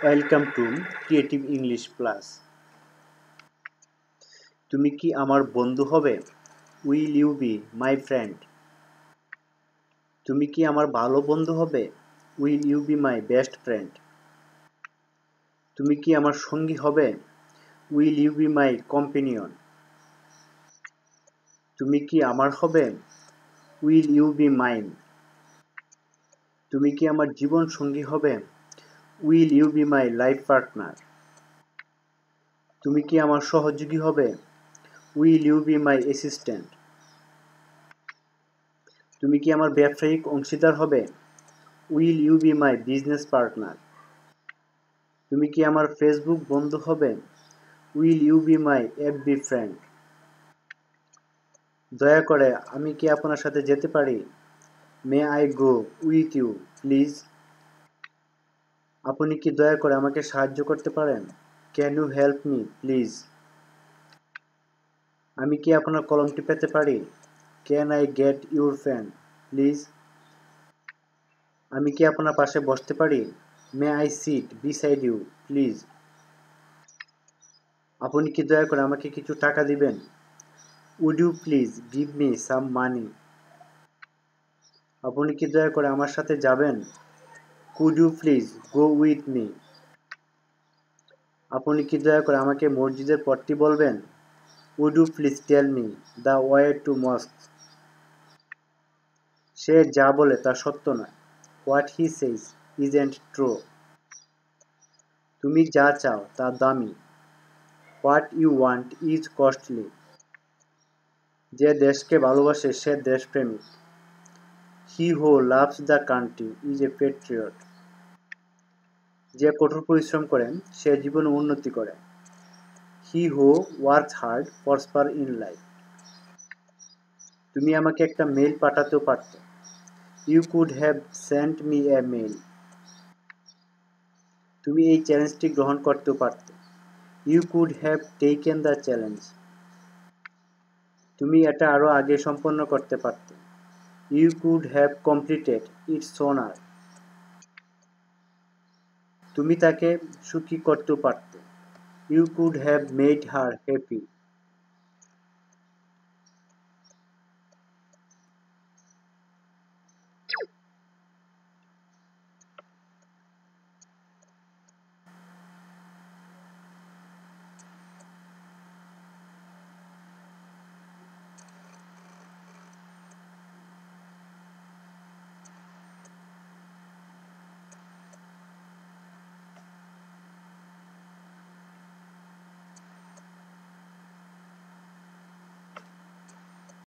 Welcome to creative English plus. তুমি কি আমার বন্ধু হবে? Will you be my friend? তুমি কি আমার ভালো বন্ধু হবে? Will you be my best friend? তুমি কি আমার সঙ্গী হবে? Will you be my companion? তুমি কি আমার হবে? Will you be mine? তুমি কি আমার জীবন সঙ্গী হবে? Will you be my life partner? তুমি কি আমার সহযোগী হবে? Will you be my assistant? তুমি কি আমার ব্যবসায়িক অংশীদার হবে? Will you be my business partner? তুমি কি আমার ফেসবুক বন্ধু হবে? Will you be my FB friend? দয়া করে আমি কি আপনার সাথে যেতে পারি? May I go with you please? আপনি কি দয়া করে আমাকে সাহায্য করতে পারেন? Can you help me please? আমি কি আপনার কলমটি পেতে পারি? Can I get your pen please? আমি কি আপনার পাশে বসতে পারি? May I sit beside you please? আপনি কি দয়া করে আমাকে কিছু টাকা দিবেন? Would you please give me some money? আপনি কি দয়া করে আমার সাথে যাবেন? Could you please go with me? আপনি কি দয়া করে আমাকে মসজিদের পথটি বলবেন? Would you please tell me the way to mosque? সে যা বলে তা সত্য নয়। What he says isn't true? তুমি যা চাও তা দামি। What you want is costly. যে দেশকে ভালোবাসে সে দেশপ্রেমিক। He who loves the country is a patriot. যে কঠোর পরিশ্রম করেন সে জীবনে উন্নতি করে। He who works hard prosper in life. তুমি আমাকে একটা মেইল পাঠাতেও পারতে। You could have sent me a mail. তুমি এই চ্যালেঞ্জটি গ্রহণ করতেও পারতে। You could have taken the challenge. তুমি এটা আরও আগে সম্পন্ন করতে পারতে। You could have completed it sooner. তুমি তাকে সুখী করতেও পারতে। You could have made her happy.